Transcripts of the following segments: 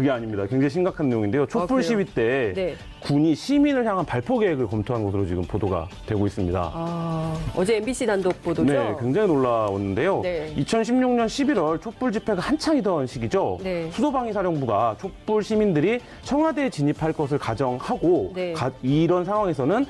그게 아닙니다. 굉장히 심각한 내용인데요. 촛불 시위 때 네. 군이 시민을 향한 발포 계획을 검토한 것으로 지금 보도가 되고 있습니다. 어제 MBC 단독 보도죠? 네, 굉장히 놀라웠는데요. 네. 2016년 11월 촛불 집회가 한창이던 시기죠. 네. 수도방위사령부가 촛불 시민들이 청와대에 진입할 것을 가정하고 네. 이런 상황에서는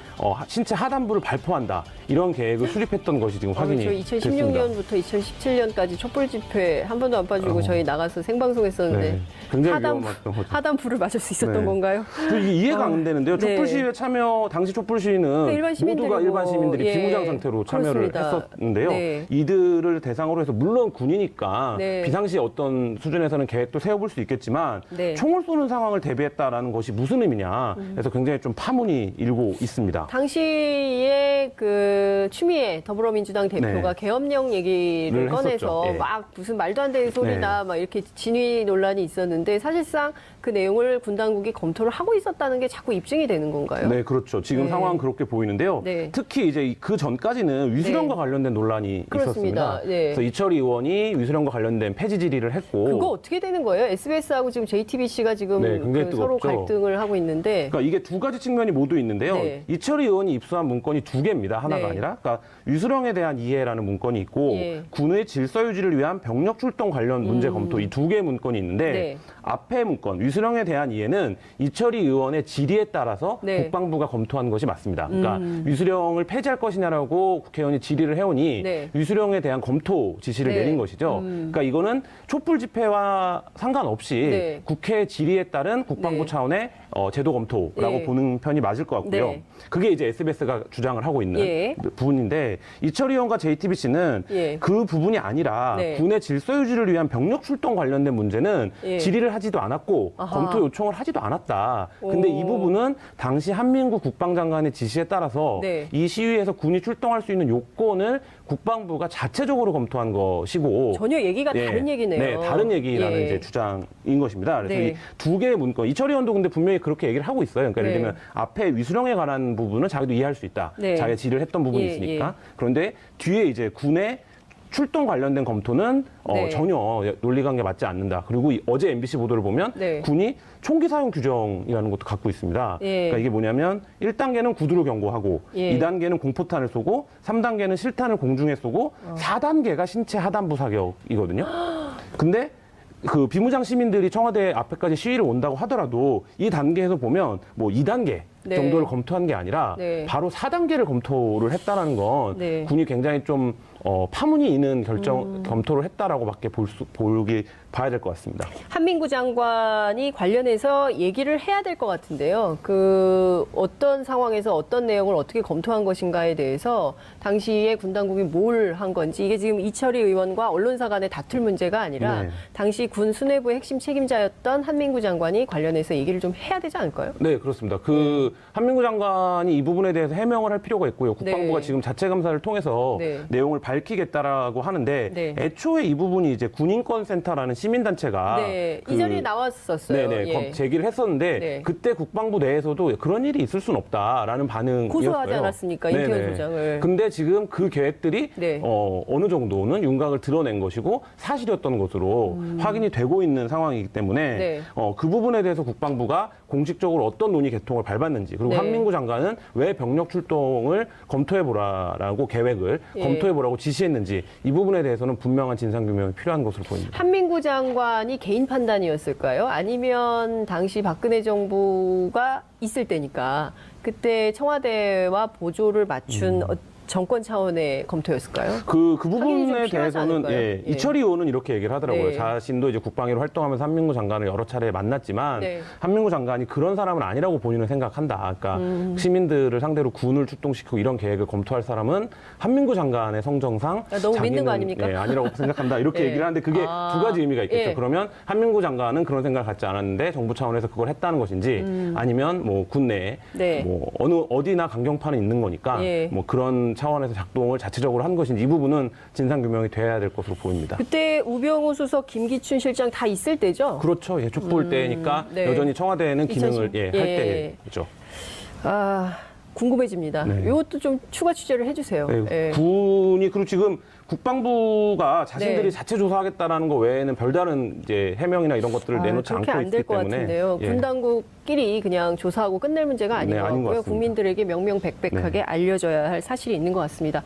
신체 하단부를 발포한다. 이런 계획을 수립했던 것이 지금 확인이 그렇죠. 됐습니다. 2016년부터 2017년까지 촛불 집회 한 번도 안 빠지고 저희 나가서 생방송했었는데 네, 굉장히 위험했던 거죠. 하단부를 맞을 수 있었던 네. 건가요? 이게 이해가 안 되는데요. 네. 촛불 시위에 참여, 당시 촛불 시위는 일반 시민들이 모두가 일반 시민들이 예, 비무장 상태로 참여를 그렇습니다. 했었는데요. 네. 이들을 대상으로 해서 물론 군이니까 네. 비상시 어떤 수준에서는 계획도 세워볼 수 있겠지만 네. 총을 쏘는 상황을 대비했다라는 것이 무슨 의미냐. 그래서 굉장히 좀 파문이 일고 있습니다. 당시에 그 추미애 더불어민주당 대표가 네. 계엄령 얘기를 를 꺼내서 했었죠. 예. 막 무슨 말도 안 되는 소리다 네. 막 이렇게 진위 논란이 있었는데 사실상 그 내용을 군 당국이 검토를 하고 있었다는 게 자꾸 입증이 되는 건가요? 네, 그렇죠. 지금 네. 상황은 그렇게 보이는데요. 네. 특히 이제 그 전까지는 위수령과 네. 관련된 논란이 그렇습니다. 있었습니다. 네. 그래서 이철희 의원이 위수령과 관련된 폐지 질의를 했고 그거 어떻게 되는 거예요? SBS하고 지금 JTBC가 지금 네, 굉장히 그 서로 뜨겁죠. 갈등을 하고 있는데 그러니까 이게 두 가지 측면이 모두 있는데요. 네. 이철희 의원이 입수한 문건이 두 개입니다. 하나가 네. 아니라. 그러니까 위수령에 대한 이해라는 문건이 있고 예. 군의 질서 유지를 위한 병력 출동 관련 문제 검토 이 두 개의 문건이 있는데 네. 앞에 문건 위수령에 대한 이해는 이철희 의원의 질의에 따라서 네. 국방부가 검토한 것이 맞습니다. 그러니까 위수령을 폐지할 것이냐라고 국회의원이 질의를 해오니 네. 위수령에 대한 검토 지시를 네. 내린 것이죠. 그러니까 이거는 촛불 집회와 상관없이 네. 국회 질의에 따른 국방부 네. 차원의 제도 검토라고 예. 보는 편이 맞을 것 같고요. 네. 그게 이제 SBS가 주장을 하고 있는 예. 부분인데 이철희 의원과 JTBC는 예. 그 부분이 아니라 네. 군의 질서 유지를 위한 병력 출동 관련된 문제는 예. 질의를 하지도 않았고 아하. 검토 요청을 하지도 않았다. 근데 오. 이 부분은 당시 한민구 국방장관의 지시에 따라서 네. 이 시위에서 군이 출동할 수 있는 요건을 국방부가 자체적으로 검토한 것이고 전혀 얘기가 다른 얘기네요. 네, 다른 얘기라는 예. 이제 주장인 것입니다. 그래서 네. 이 두 개의 문건, 이철희 의원도 근데 분명히 그렇게 얘기를 하고 있어요. 그러니까 예를 네. 들면 앞에 위수령에 관한 부분은 자기도 이해할 수 있다. 네. 자기가 질의를 했던 부분이 예, 있으니까. 예. 그런데 뒤에 이제 군의 출동 관련된 검토는 네. 전혀 논리관계 맞지 않는다. 그리고 어제 MBC 보도를 보면 네. 군이 총기 사용 규정이라는 것도 갖고 있습니다. 예. 그러니까 이게 뭐냐면 1단계는 구두로 경고하고 예. 2단계는 공포탄을 쏘고 3단계는 실탄을 공중에 쏘고 4단계가 신체 하단부 사격이거든요. 근데 그 비무장 시민들이 청와대 앞에까지 시위를 온다고 하더라도 이 단계에서 보면 뭐 2단계 네. 정도를 검토한 게 아니라 네. 바로 4단계를 검토를 했다라는 건 네. 군이 굉장히 좀 파문이 있는 검토를 했다라고밖에 봐야 될 것 같습니다. 한민구 장관이 관련해서 얘기를 해야 될 것 같은데요. 그 어떤 상황에서 어떤 내용을 어떻게 검토한 것인가에 대해서 당시에 군 당국이 뭘 한 건지 이게 지금 이철희 의원과 언론사 간의 다툴 문제가 아니라 네. 당시 군 수뇌부의 핵심 책임자였던 한민구 장관이 관련해서 얘기를 좀 해야 되지 않을까요? 네, 그렇습니다. 한민구 장관이 이 부분에 대해서 해명을 할 필요가 있고요. 국방부가 네. 지금 자체 감사를 통해서 네. 내용을 밝히겠다라고 하는데 네. 애초에 이 부분이 이제 군인권센터라는 시민단체가 네, 이 자리에 나왔었어요. 네네, 예. 제기를 했었는데 네. 그때 국방부 내에서도 그런 일이 있을 수는 없다라는 반응이었어요. 고소하지 않았습니까? 네네. 임태훈 소장을. 근데 지금 그 계획들이 네. 어느 정도는 윤곽을 드러낸 것이고 사실이었던 것으로 확인이 되고 있는 상황이기 때문에 네. 그 부분에 대해서 국방부가 공식적으로 어떤 논의 개통을 밟았는지 그리고 네. 한민구 장관은 왜 병력 출동을 검토해보라라고 계획을 예. 검토해보라고 지시했는지 이 부분에 대해서는 분명한 진상규명이 필요한 것으로 보입니다. 한민구 장관이 개인 판단이었을까요? 아니면 당시 박근혜 정부가 있을 때니까 그때 청와대와 보조를 맞춘 정권 차원의 검토였을까요? 그 확인이 좀 부분에 필요하지 대해서는 않을까요? 예, 예. 이철희 의원은 이렇게 얘기를 하더라고요. 네. 자신도 이제 국방위로 활동하면서 한민구 장관을 여러 차례 만났지만 네. 한민구 장관이 그런 사람은 아니라고 본인은 생각한다. 그러니까 시민들을 상대로 군을 출동시키고 이런 계획을 검토할 사람은 한민구 장관의 성정상 너무 믿는 거 자기는, 아닙니까? 예, 아니라고 생각한다. 이렇게 예. 얘기를 하는데 그게 두 가지 의미가 있겠죠. 예. 그러면 한민구 장관은 그런 생각을 갖지 않았는데 정부 차원에서 그걸 했다는 것인지 아니면 뭐 군내에 네. 뭐 어디나 강경파는 있는 거니까 예. 뭐 그런 차원에서 작동을 자체적으로 한 것인지 이 부분은 진상규명이 돼야 될 것으로 보입니다. 그때 우병우 수석, 김기춘 실장 다 있을 때죠? 그렇죠. 예, 촛불 때니까 네. 여전히 청와대는 기능을 2010. 할 예. 때죠. 아, 궁금해집니다. 네. 이것도 좀 추가 취재를 해주세요. 네, 예. 군이 그리고 지금 국방부가 자신들이 네. 자체 조사하겠다라는 거 외에는 별다른 이제 해명이나 이런 것들을 내놓지 그렇게 않고 안 있기 될 것 때문에 같은데요. 예. 군 당국끼리 그냥 조사하고 끝낼 문제가 아닌 네, 것 아닌 것 같고요. 같습니다. 국민들에게 명명백백하게 알려져야 할 사실이 있는 것 같습니다.